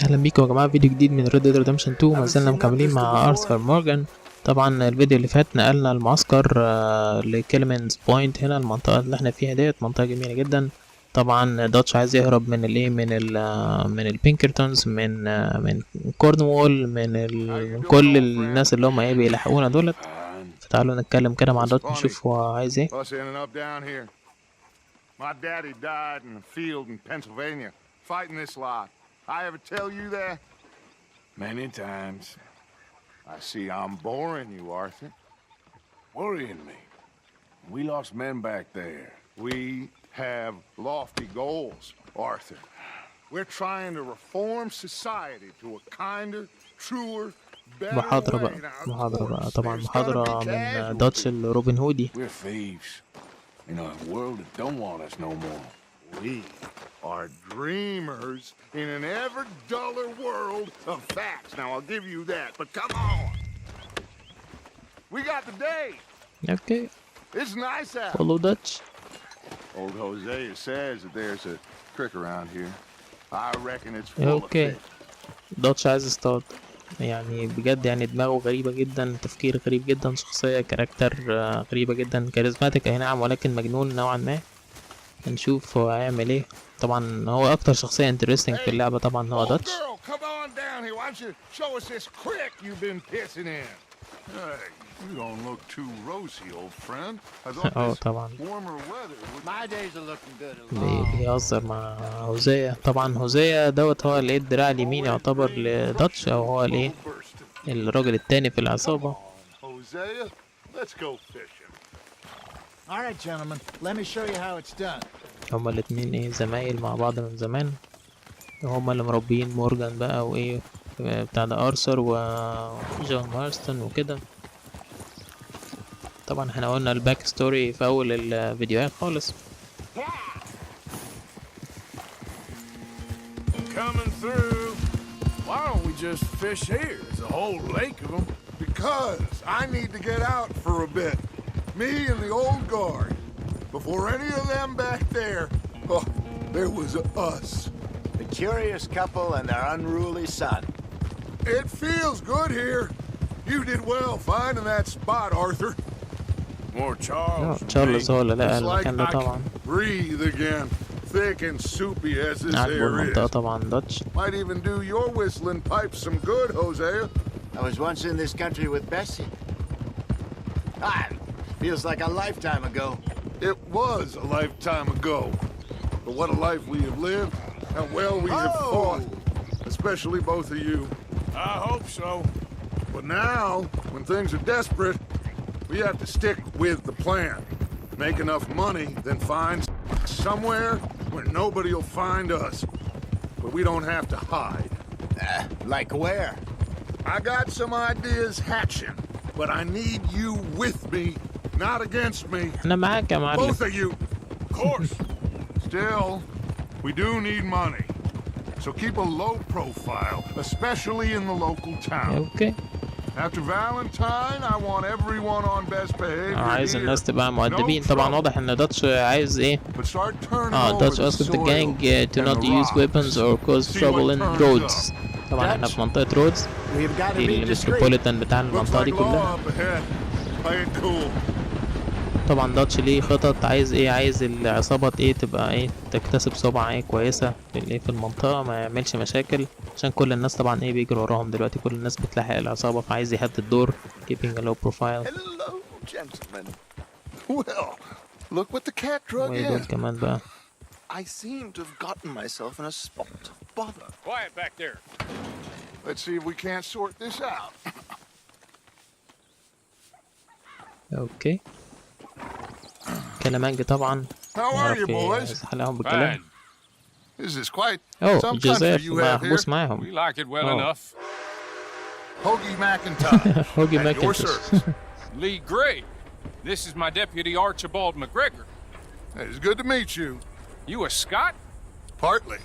اهلا بيكم يا جماعه، فيديو جديد من ريد ريدمبشن 2. ما زلنا مكملين مع ارثر مورجان. طبعا الفيديو اللي فات نقلنا المعسكر لكيلمنز بوينت. هنا المنطقه اللي احنا فيها ديت منطقه جميله جدا. طبعا داتش عايز يهرب من الايه من البينكرتونز، من كورنوول، كل الناس اللي هم ايه بيلحقونا دولت. فتعالوا نتكلم كده مع داتش نشوف هو عايز ايه. My daddy died in the field in Pennsylvania, fighting this lot. I ever tell you that? Many times. I see I'm boring you, Arthur. Worrying me. We lost men back there. We have lofty goals, Arthur. We're trying to reform society to a kinder, truer, better محاضرة way. بقى طبعا محاضرة من داتش الروبن هودي. We're thieves. In a world that don't want us no more. We are dreamers in an ever duller world of facts. Now I'll give you that, but come on. We got the day. Okay. It's nice out. Follow Dutch. Old Hosea says that there's a creek around here. I reckon it's full of fish. داتش عايز يصطاد. يعني بجد يعني دماغه غريبة جدا، تفكير غريب جدا، شخصية كاركتر غريبة جدا، كاريزماتيك اي نعم ولكن مجنون نوعا ما. هنشوف هو هيعمل ايه. طبعا هو اكتر شخصية انترستنج في اللعبة طبعا هو داتش. You don't look too rosy, old friend. طبعا بيهزر مع هوزيا. طبعا هوزيا دوت هو اللي الدراع اليمين يعتبر لداتش، او هو الايه الراجل التاني في العصابة. هما الاتنين ايه زمايل مع بعض من زمان، هما اللي مربيين مورجان بقى وايه بتاع ده ارثر وجون مارستون وكده. طبعا احنا قلنا الباك ستوري في اول الفيديوهات خالص. Coming through. Why don't we just fish here? There's a whole lake of them. Because I need to get out for a bit. Me and the old guard. Before any of them back there, oh, there was us. The curious couple and their unruly son. It feels good here. You did well finding that spot, Arthur. More Charles. تشارلز هو اللي لقى It's like المكان ده I طبعا. can breathe again, thick and soupy as this عجبه air المنطقة is. طبعا داتش. Might even do your whistling pipes some good, Hosea. I was once in this country with Bessie. Ah, feels like a lifetime ago. It was a lifetime ago. But what a life we have lived, and well we have fought. Especially both of you. I hope so. But now, when things are desperate, we have to stick with the plan. Make enough money, then find somewhere where nobody will find us. But we don't have to hide. Like where? I got some ideas hatching, but I need you with me, not against me. احنا معاك يا معلم. Both of you. Of course. Still, we do need money. So keep a low profile, especially in the local town. اوكي. After Valentine, I want everyone on best behavior. عايز الناس تبقى مؤدبين. طبعا واضح ان داتش عايز ايه. داتش asked the gang to not use weapons or cause trouble in roads. طبعا احنا في منطقة رودز، المتروبوليتان بتاع المنطقة دي كلها. طبعا داتش ليه خطط، عايز ايه، عايز العصابة ايه تبقى ايه تكتسب سمعة ايه كويسة في المنطقة، ما يعملش مشاكل عشان كل الناس طبعا ايه بيجروا وراهم دلوقتي، كل الناس بتلاحق العصابة، فعايز يهدد دور keeping a low profile. Hello, gentlemen. Well, look what the cat drug in. كمان بقى. I seem to have gotten myself in a spot of bother. Quiet back there. Let's see if we can't sort this out. اوكي. كلامانج طبعا. How are you, boys? حلاهم بالكلام. This is quite some country جوزيف you have here. محبوس معاهم. We like it well enough. Hoagie McIntyre. Hoagie At your McIntyre. service. Lee Gray. This is my deputy Archibald McGregor. It's good to meet you. You a Scot? Partly.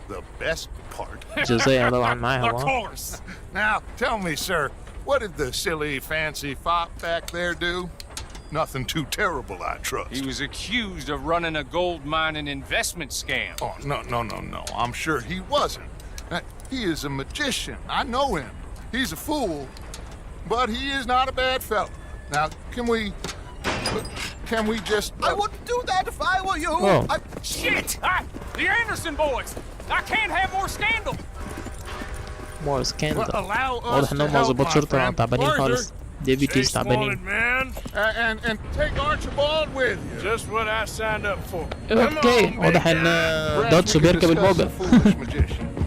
The best part. جوزيف طبعا معاهم. Of course. Now, tell me, sir, what did the silly, fancy fop back there do? Nothing too terrible, I trust. He was accused of running a gold mining investment scam. Oh, no. I'm sure he wasn't. He is a magician. I know him. He's a fool, but he is not a bad fellow. Now, can we just... I wouldn't do that if I were you. Oh. Shit! The Anderson boys! I can't have more scandal! مور سكاندل. allow us واضح to انهم help, ضباط my شرطة friend. تعبانين خالص. ديبيتيز Chase wanted, تعبانين. man. And take Archibald with you. Just what I signed up for. اوكي واضح ان دوتش بيركب الموبل.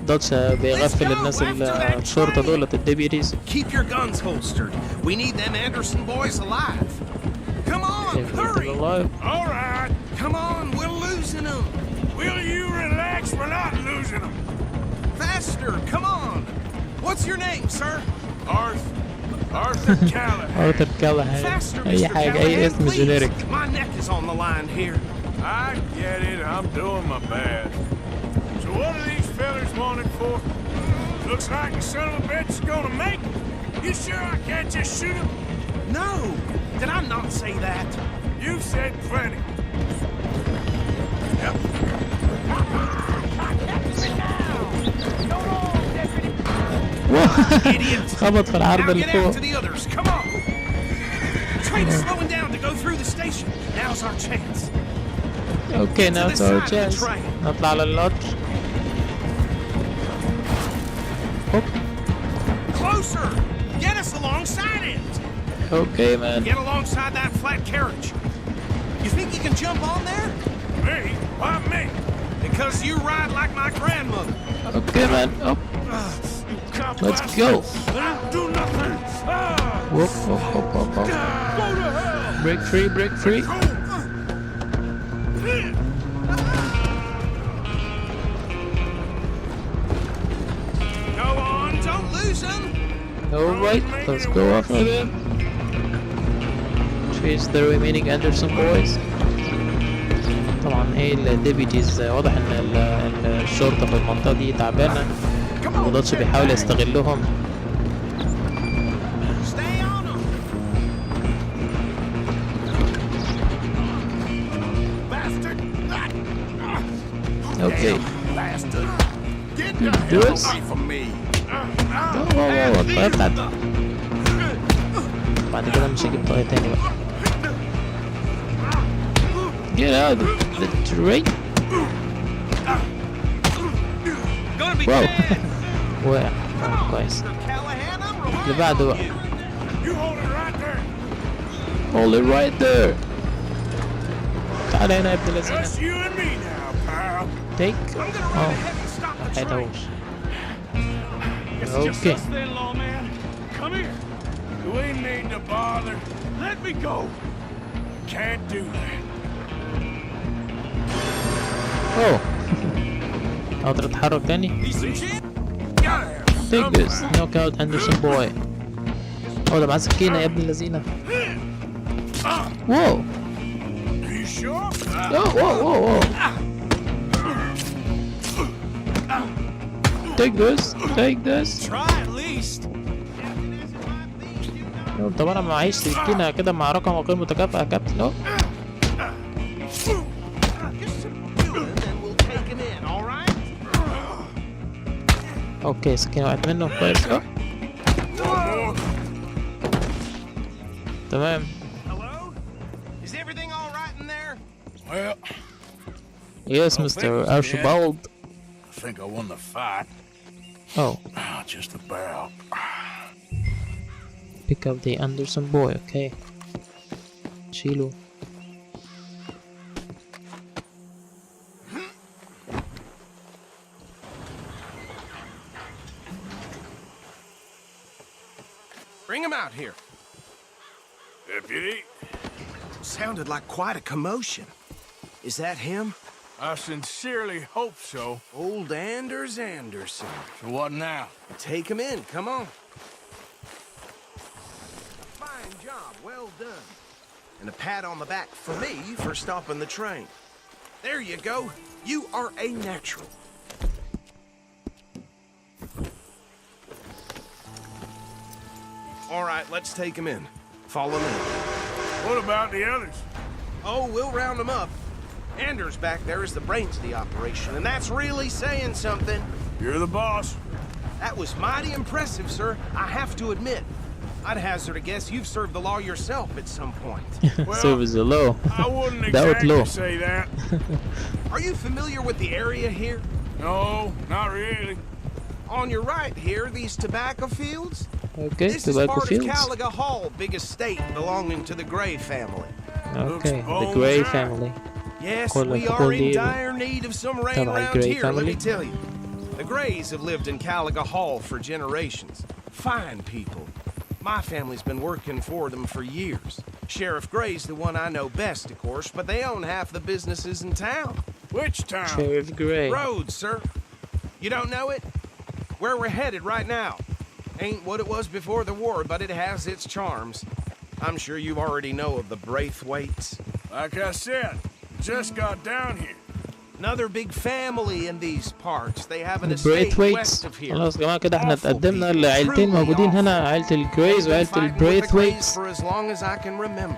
دوتش بيغفل الناس الشرطة دولت الديبيتيز. Keep your guns holstered. We need them Anderson boys alive. Come on, hurry! All right. Come on, we're losing them. Will you relax? We're not losing them. Faster, come on. What's your name, sir? Arthur Callahan. ارثر كالهان. Faster, اي Mr. حاجة اي اسم Callahan, جينيريك. please. My neck is on the line here. I get it. I'm doing my best. So what are these fellas wanted for? Looks like the son of a bitch is gonna make it. You sure I can't just shoot him? No, did I not say that? You've said plenty. Yep. Idiot. خبط في العرض Now اللي get out فوق. to the others, come on. Train's slowing down to go through the station. Now's our chance. اوكي now it's our chance. نطلع على اللوتش. هوب. Closer! Get us alongside it! اوكي مان. Get alongside that flat carriage. You think you can jump on there? Me? Why me? Because you ride like my grandmother. اوكي مان. هوب. Let's go. Don't do nothing. Whoop, whoop, whoop, whoop, whoop. Go to hell. Break free, break free. Go on, don't lose them. Alright, let's go after them. Chase the remaining Anderson boys. طبعا ايه الديبيتيز واضح ان الشرطة في المنطقة دي تعبانة. ودوتش بيحاول يستغلهم. Stay on them. Bastard. اوكي. Bastard. Get Good the hell boys. away from me. واو الطاقية بتاعتي. بعد كده مش هجيب طاقية تاني بقى. Get out of the train. Gonna be واو. dead. وقع. كويس. Callahan, I'm اللي relying بعده on بقى. you. You hold it right there. Hold it right there. تعال هنا يا ابن الذين. Just you and me now, pal. Take. I'm gonna run ahead and stop the train. حيدهوش. It's just Okay. us then, lawman. Come here. You ain't need to bother. Let me go. Can't do that. اوه. اقدر اتحرك تاني. He's some shit. Gotta have Take this. some Knock out Anderson boy. اوه ده معاه سكينة يا ابن الذين. واو. You sure? واو واو واو. Take this. Take this. Try at least. طب انا معيش سكينة كده مع رقم غير متكافئة يا كابتن. أوه. Just subdue him and we'll take him in, all right? اوكي سكينة وقعت منه كويس. أوه. تمام. Hello? Is everything all right in there? Well, Yes, Mr. Archibald. I think I won the fight. Oh, Just about. pick up the Anderson boy. Okay. شيله. Bring him out here. Deputy, Sounded like quite a commotion. Is that him? I sincerely hope so. Old Anders Anderson. So what now? Take him in, come on. Fine job, well done. And a pat on the back for me for stopping the train. There you go. You are a natural. All right, let's take him in. Follow me. What about the others? Oh, we'll round them up. Anders back there is the brains of the operation, and that's really saying something. You're the boss. That was mighty impressive, sir. I have to admit. I'd hazard a guess you've served the law yourself at some point. Well, Service the law. I wouldn't The outlaw. exactly say that. Are you familiar with the area here? No, not really. On your right here, these tobacco fields? Okay, This is tobacco part fields. of Caliga Hall, big estate belonging to the Gray family. Okay, the bones Gray out. family. Yes, كل we الحقول are in دي dire need of some rain تبع around الجراي here, let me family. tell you. The Grays have lived in Caliga Hall for generations. Fine people. My family's been working for them for years. Sheriff Gray's the one I know best, of course, but they own half the businesses in town. Which town? Sheriff Gray. Rhodes, sir. You don't know it? Where we're headed right now. Ain't what it was before the war, but it has its charms. I'm sure you already know of the Braithwaites. Like I said, just got down here. Another big family in these parts. They have an estate البريثويتس. west of here. خلاص يا جماعة كده احنا Awful اتقدمنا people, لعيلتين truly موجودين awful. هنا، عيلة الجريز They've been وعيلة fighting with the Grays البريثويتس. for as long as I can remember.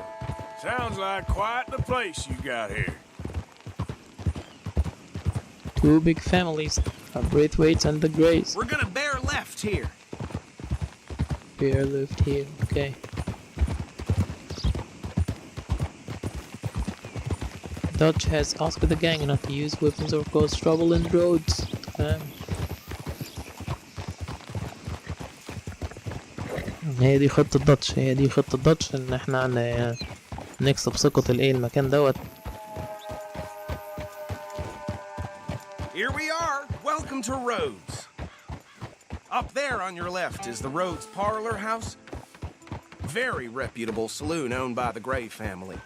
Sounds like quite the place you got here. Two big families, the Braithwaites and the Grays. We're gonna bear left here. Bear lived here, okay. Dutch has asked the gang not to use weapons or cause trouble in roads. تمام. هي دي خطة داتش، هي دي خطة داتش ان احنا نكسب ثقة الايه المكان دوت. Here we are. Welcome to Rhodes. Up there on your left is the Rhodes Parlor House. Very reputable saloon owned by the Gray family.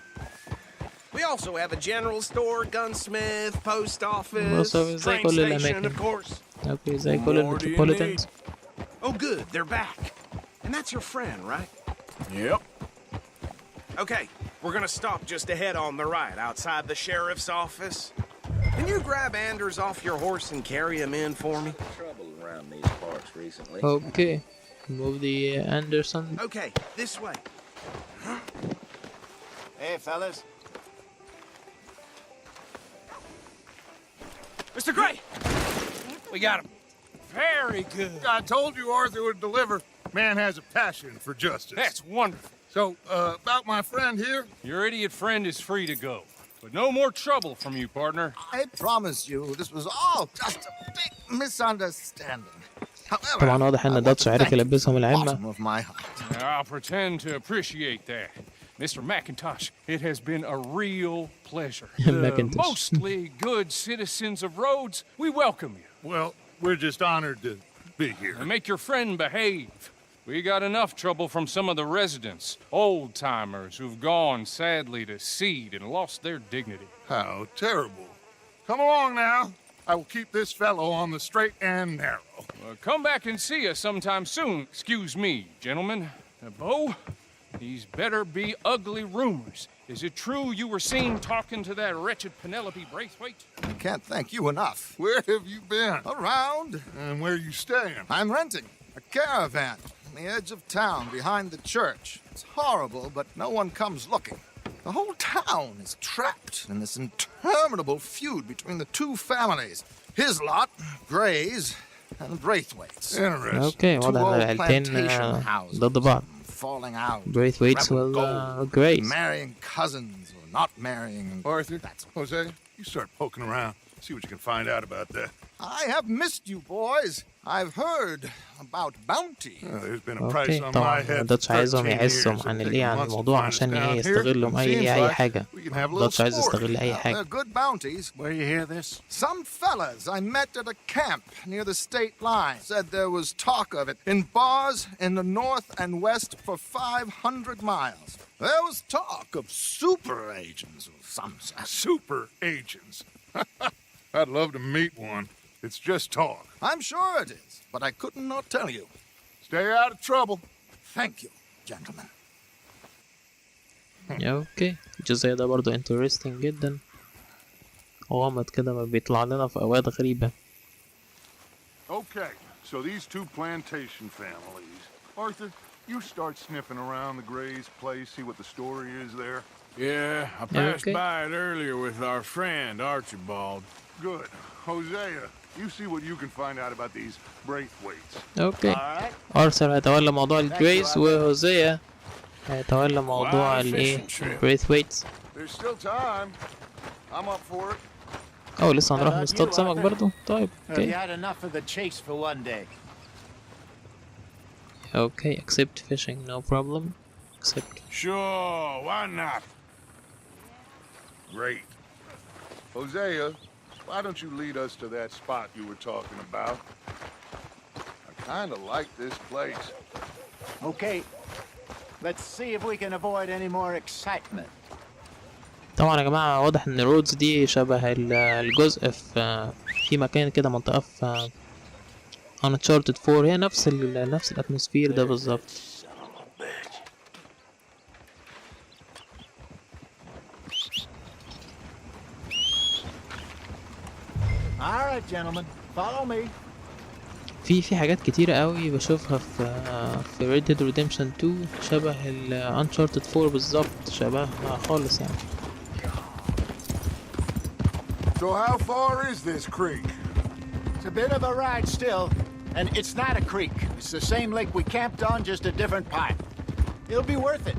We also have a general store, gunsmith, post office, زي train كل station, الأماكن. of course. اوكي زي كل More do you المتروبوليتانز. Oh, good. They're back. And that's your friend, right? Yep. Okay, we're gonna stop just ahead on the right, outside the sheriff's office. Can you grab Anders off your horse and carry him in for me? Trouble around these parts recently. Okay, move the Anderson. Okay, this way. Hey, fellas. Mr. Gray! We got him. Very good. I told you Arthur would deliver. Man has a passion for justice. That's wonderful. So, about my friend here, Your idiot friend is free to go. But no more trouble from you, partner. I promise you this was all just a big misunderstanding. However, طبعا واضح I ان want داتش to عرف thank you يلبسهم from the العمة. bottom of my heart. I'll pretend to appreciate that. Mr. McIntosh, it has been a real pleasure. The McIntosh. mostly good citizens of Rhodes, we welcome you. well, we're just honored to be here. And make your friend behave. We got enough trouble from some of the residents, old-timers who've gone sadly to seed and lost their dignity. How terrible. Come along now. I will keep this fellow on the straight and narrow. Come back and see us sometime soon. Excuse me, gentlemen. Bo, these better be ugly rumors. Is it true you were seen talking to that wretched Penelope Braithwaite? I can't thank you enough. Where have you been? Around, And where you staying? I'm renting a caravan on the edge of town behind the church. It's horrible, but no one comes looking. The whole town is trapped in this interminable feud between the two families. His lot, Grays, and Braithwaite's. Interesting. اوكي Two واضح ان old العيلتين plantation houses ضد بعض. falling out. Braithwaites Rebel وال gold, Grays. marrying cousins or not marrying. Arthur, That's Jose, you start poking around. See what you can find out about that. I have missed you, boys. I've heard about bounty. There's been a price اوكي on my طبعا head. داتش عايزهم 13 يحسهم years. عن It'll الايه take عن months to الموضوع find us عشان down ايه here. يستغلهم Seems اي like حاجة. we can have a little داتش عايز sport. يستغل اي They're حاجة. good bounties. Where you hear this? Some fellas I met at a camp near the state line said there was talk of it in bars in the north and west for 500 miles. There was talk of super agents or some such. Super agents. I'd love to meet one. It's just talk. I'm sure it is, but I couldn't not tell you. Stay out of trouble. Thank you, gentlemen. اوكي الجزء ده برضو interesting جدا. غامض كده ما بيطلع لنا في اوقات غريبة. Okay, so these two plantation families. Arthur, you start sniffing around the Gray's place, see what the story is there. Yeah, I passed Okay. by it earlier with our friend Archibald. Good. Hosea, You see what you can find out about these Braithwaites. اوكي. ارثر هيتولى موضوع الجريس وهوزيا هيتولى موضوع الايه البريثويتس. There's still time. I'm up for it. اوه لسه هنروح نصطاد سمك برضو. طيب اوكي. اوكي accept fishing no problem. accept. Sure, why not? Great. Hosea, why don't you lead us to that spot you were talking about? I kind of like this place. Okay. Let's see if we can avoid any more excitement. طبعا يا جماعة واضح ان رودز دي شبه الجزء في مكان كده منطقة في Uncharted 4 هي نفس الاتموسفير ده بالظبط. All right, gentlemen, follow me. في حاجات كتيرة قوي بشوفها في Red Dead Redemption 2 شبه Uncharted 4 بالظبط شبهها خالص يعني. So how far is this creek? It's a bit of a ride still, and it's not a creek. It's the same lake we camped on, just a different pipe. It'll be worth it.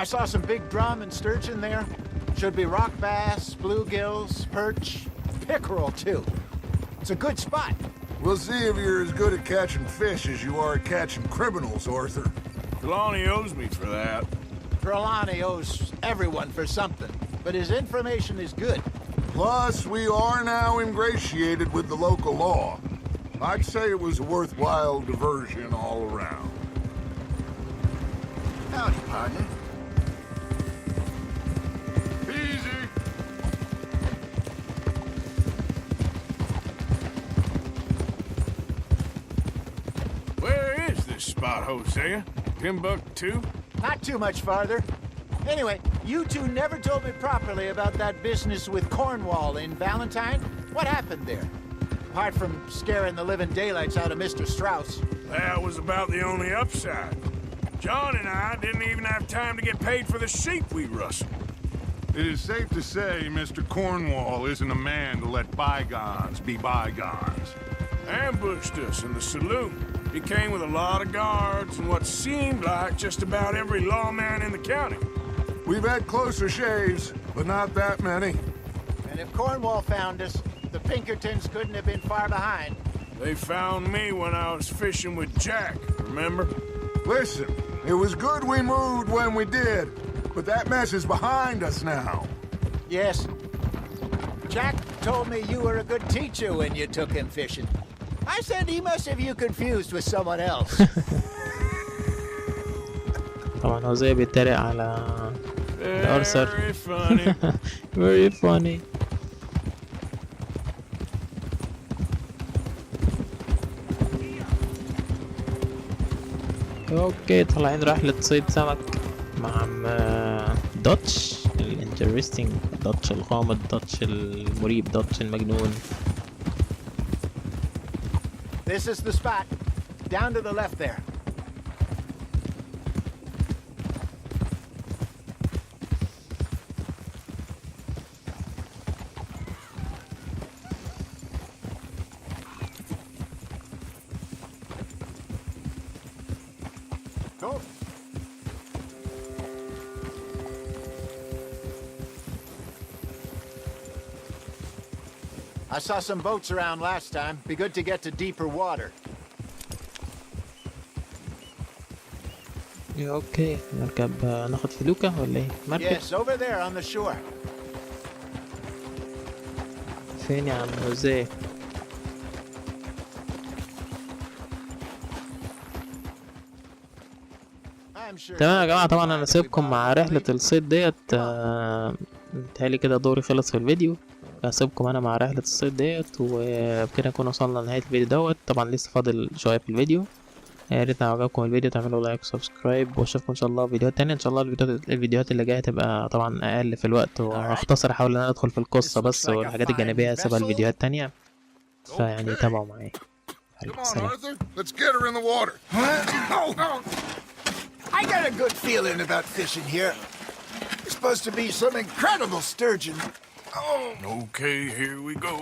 I saw some big drum and sturgeon there. Should be rock bass, bluegills, perch, pickerel too. It's a good spot. We'll see if you're as good at catching fish as you are at catching criminals, Arthur. Trelawney owes me for that. Trelawney owes everyone for something, but his information is good. Plus, we are now ingratiated with the local law. I'd say it was a worthwhile diversion all around. Howdy, partner. Easy. Where is this spot, Hosea? Timbuktu? Not too much farther. Anyway, you two never told me properly about that business with Cornwall in Valentine. What happened there? Apart from scaring the living daylights out of Mr. Strauss. That was about the only upside. John and I didn't even have time to get paid for the sheep we rustled. It is safe to say Mr. Cornwall isn't a man to let bygones be bygones. Ambushed us in the saloon. He came with a lot of guards and what seemed like just about every lawman in the county. We've had closer shaves, but not that many. And if Cornwall found us, the Pinkertons couldn't have been far behind. They found me when I was fishing with Jack, remember? Listen, it was good we moved when we did, but that mess is behind us now. Yes. Jack told me you were a good teacher when you took him fishing. I said he must have you confused with someone else. طبعا هو زي بيتريق على أرثر. Very funny. Very funny. اوكي طالعين رحلة صيد سمك مع داتش الانترستينج، داتش الغامض، داتش المريب، داتش المجنون. This is the spot. Down to the left there. Go. I saw some boats around last time. Be good to get to deeper water. اوكي نركب ناخد فلوكة ولا ايه؟ مركب؟ Yes, over there on the shore. فين يا عم هوزيه؟ تمام يا جماعة، طبعا انا سيبكم مع رحلة الصيد ديت. متهيألي كده دوري خلص في الفيديو، هسيبكم انا مع رحلة الصيد ديت، وبكده نكون وصلنا لنهاية الفيديو دوت. طبعا لسه فاضل شوية في الفيديو، يا ريت لو عجبكم الفيديو تعملوا لايك وسبسكرايب، واشوفكم ان شاء الله في فيديوهات تانية. ان شاء الله الفيديوهات اللي جاية تبقى طبعا اقل في الوقت، وهختصر احاول ان انا ادخل في القصة بس، والحاجات الجانبية هسيبها لفيديوهات تانية، فيعني تابعوا معايا. Come on, Arthur. Let's get her in the water. I got a good feeling about fishing here. It's supposed to be some incredible sturgeon. Okay, here we go.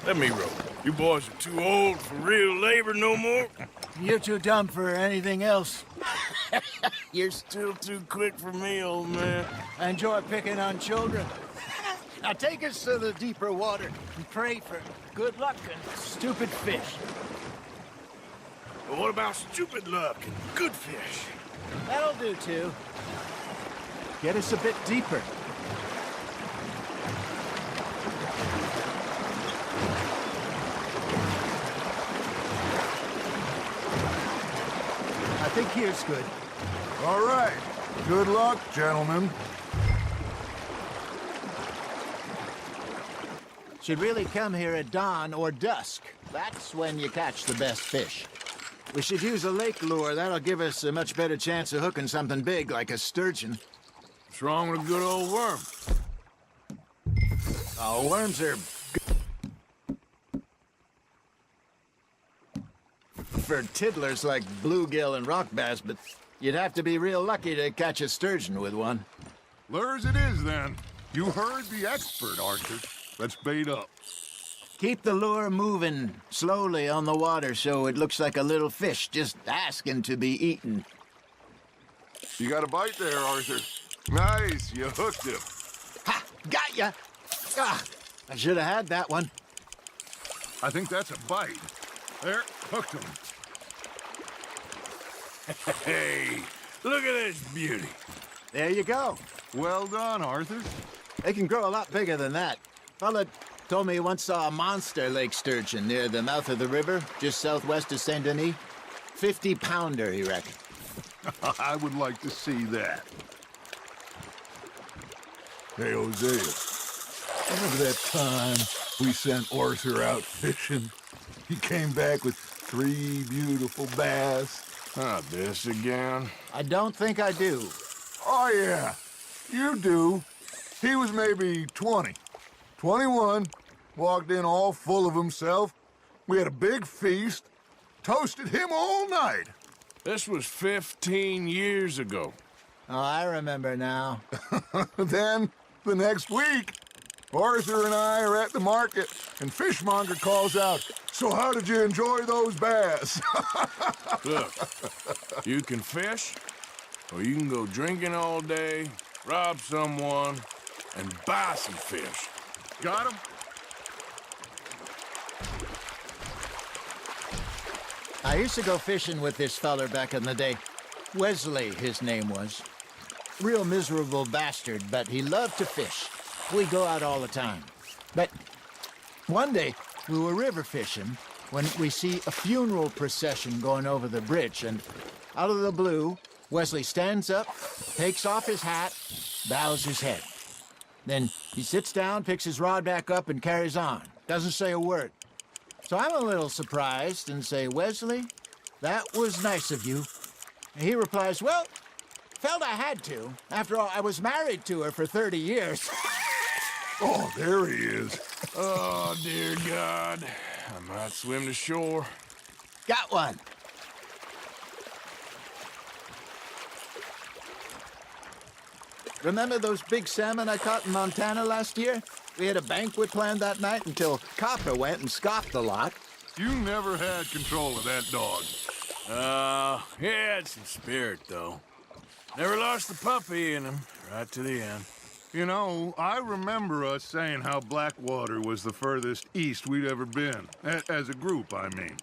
Let me row. You boys are too old for real labor no more. You're too dumb for anything else. You're still too quick for me, old man. I enjoy picking on children. Now take us to the deeper water and pray for good luck and stupid fish. But what about stupid luck and good fish? That'll do, too. Get us a bit deeper. I think here's good. All right. Good luck, gentlemen. Should really come here at dawn or dusk. That's when you catch the best fish. We should use a lake lure. That'll give us a much better chance of hooking something big like a sturgeon. What's wrong with a good old worm? Oh, worms are for tiddlers like bluegill and rock bass, but you'd have to be real lucky to catch a sturgeon with one. Lures it is, then. You heard the expert, Arthur. Let's bait up. Keep the lure moving slowly on the water so it looks like a little fish just asking to be eaten. You got a bite there, Arthur. Nice, you hooked him. Ha! Got ya! Ah, I should have had that one. I think that's a bite. There, hooked him. Hey, look at this beauty. There you go. Well done, Arthur. They can grow a lot bigger than that. Fella told me he once saw a monster lake sturgeon near the mouth of the river, just southwest of Saint Denis. 50-pounder, he reckoned. I would like to see that. Hey, Hosea. Remember that time we sent Arthur out fishing? He came back with 3 beautiful bass. Not this again. I don't think I do. Oh, yeah. You do. He was maybe 20. 21. Walked in all full of himself. We had a big feast. Toasted him all night. This was 15 years ago. Oh, I remember now. Then, the next week, Arthur and I are at the market, and Fishmonger calls out, "So how did you enjoy those bass?" Look, you can fish, or you can go drinking all day, rob someone, and buy some fish. Got him? I used to go fishing with this feller back in the day. Wesley, his name was. Real miserable bastard, but he loved to fish. We'd go out all the time. But one day, we were river fishing when we see a funeral procession going over the bridge, and out of the blue, Wesley stands up, takes off his hat, bows his head. Then he sits down, picks his rod back up, and carries on. Doesn't say a word. So I'm a little surprised and say, "Wesley, that was nice of you." And he replies, "Well, felt I had to. After all, I was married to her for 30 years. Oh, there he is. Oh, dear God. I might swim to shore. Got one. Remember those big salmon I caught in Montana last year? We had a banquet planned that night until Copper went and scoffed the lot. You never had control of that dog. He had some spirit, though. Never lost the puppy in him, right to the end. You know, I remember us saying how Blackwater was the furthest east we'd ever been. As a group, I mean.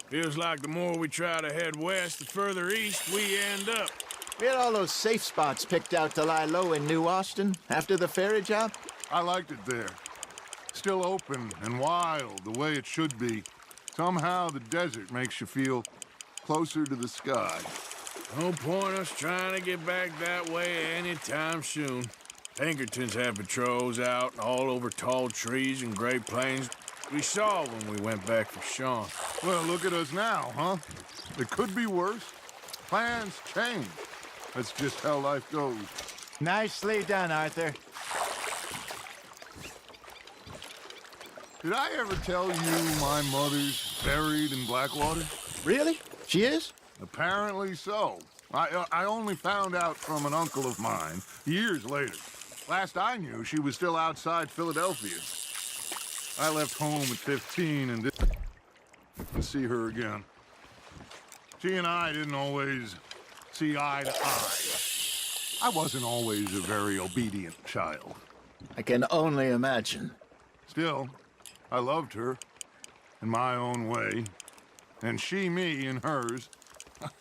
Feels like the more we try to head west, the further east we end up. We had all those safe spots picked out to lie low in New Austin after the ferry job. I liked it there. Still open and wild, the way it should be. Somehow the desert makes you feel closer to the sky. No point us trying to get back that way anytime soon. Pinkertons have patrols out all over tall trees and Great Plains. We saw when we went back for Sean. Well, look at us now, huh? It could be worse. Plans change. That's just how life goes. Nicely done, Arthur. Did I ever tell you my mother's buried in Blackwater? Really? She is? Apparently so. I only found out from an uncle of mine Years later. Last I knew, she was still outside Philadelphia. I left home at 15 and didn't see her again. She and I didn't always see eye to eye. I wasn't always a very obedient child. I can only imagine. Still, I loved her in my own way, and she me in hers.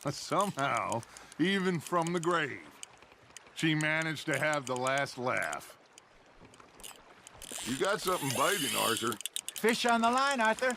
Somehow, even from the grave, she managed to have the last laugh. You got something biting, Arthur. Fish on the line, Arthur.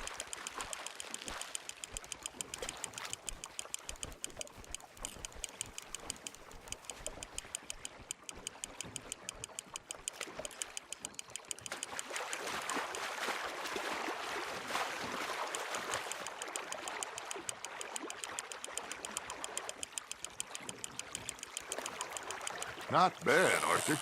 Not bad, Arthur.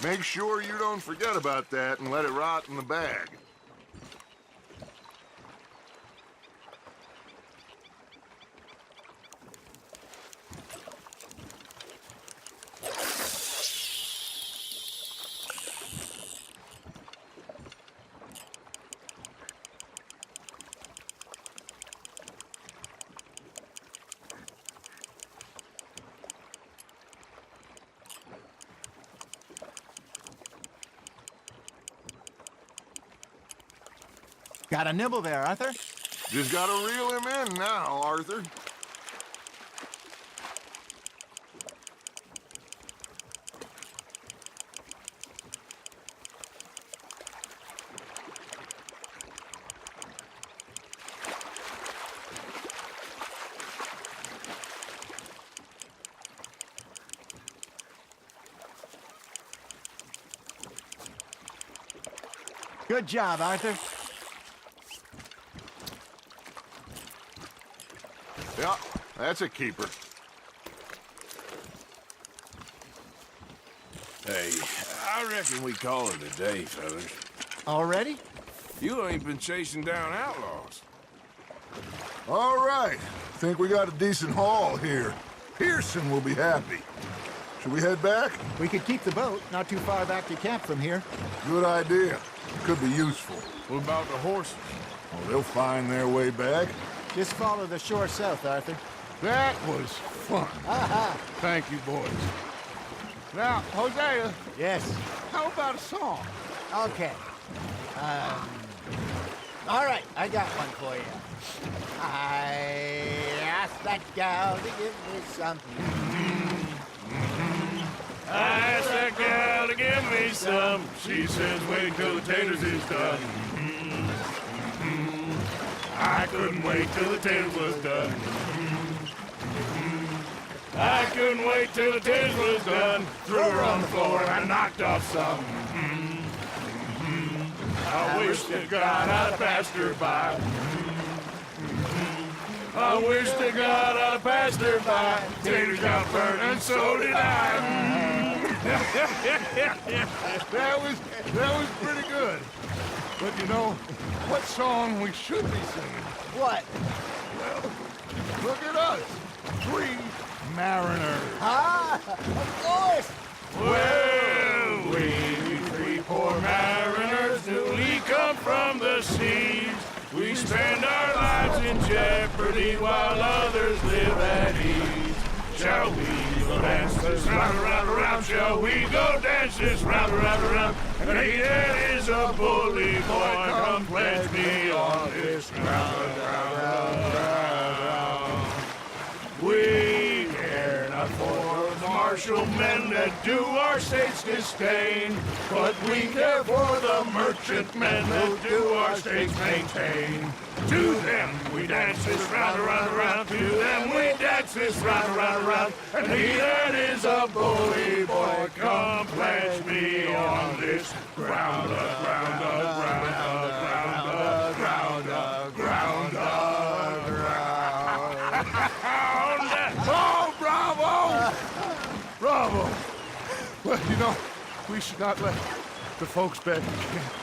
Make sure you don't forget about that and let it rot in the bag. Got a nibble there, Arthur? Just gotta reel him in now, Arthur. Good job, Arthur. Yeah, that's a keeper. Hey, I reckon we call it a day, fellas. Already? You ain't been chasing down outlaws. All right. Think we got a decent haul here. Pearson will be happy. Should we head back? We could keep the boat not too far back to camp from here. Good idea. Could be useful. What about the horses? Well, they'll find their way back. Just follow the shore south, Arthur. That was fun. Aha! Thank you, boys. Now, Hosea, Yes. how about a song? Okay. All right, I got one for you. I asked that gal to give me something. I asked that gal to give me some. She says, wait till the taters is done. I couldn't wait till the taters was done. I couldn't wait till the taters was done. Threw her on the floor and I knocked off some. I wish to God I'd passed her by. I wish to God I'd passed her by. Taters got burnt and so did I. That was pretty good. But you know, what song we should be singing? What? Well, look at us. 3 mariners. Ah, of course. Well, we 3 poor mariners newly come from the seas. We spend our lives in jeopardy while others live at ease. Shall we go dance this round, around, around? Shall we go dance this round, around, around? And he that is a bully boy, come pledge me on this ground, ground, ground. We care not for the martial men that do our states disdain, but we care for the merchant men that do our states maintain. To them we dance this round, around, around. To them we dance this round, around, around. And he that is a bully boy, come pledge me on this ground, ground, ground, ground, ground, ground, ground. Oh, bravo! Bravo! Well, you know, we should not let the folks back in camp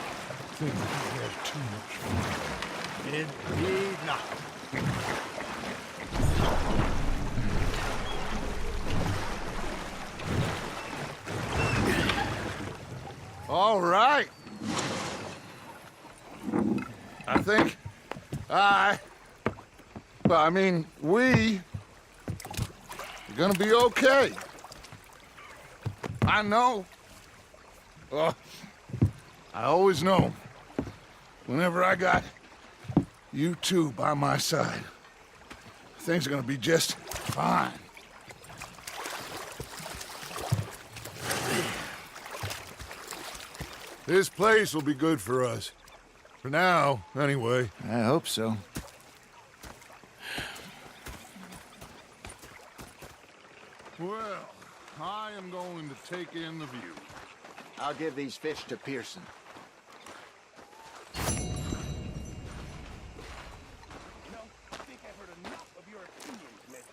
think we had too much fun. Indeed not. All right. I think we are gonna be okay. I know. Oh, I always know. Whenever I got you two by my side, things are gonna be just fine. This place will be good for us. For now, anyway. I hope so. Well, I am going to take in the view. I'll give these fish to Pearson. No, I think I've heard enough of your opinions, miss. Is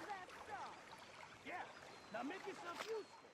that so? Yeah. Now make yourself useful.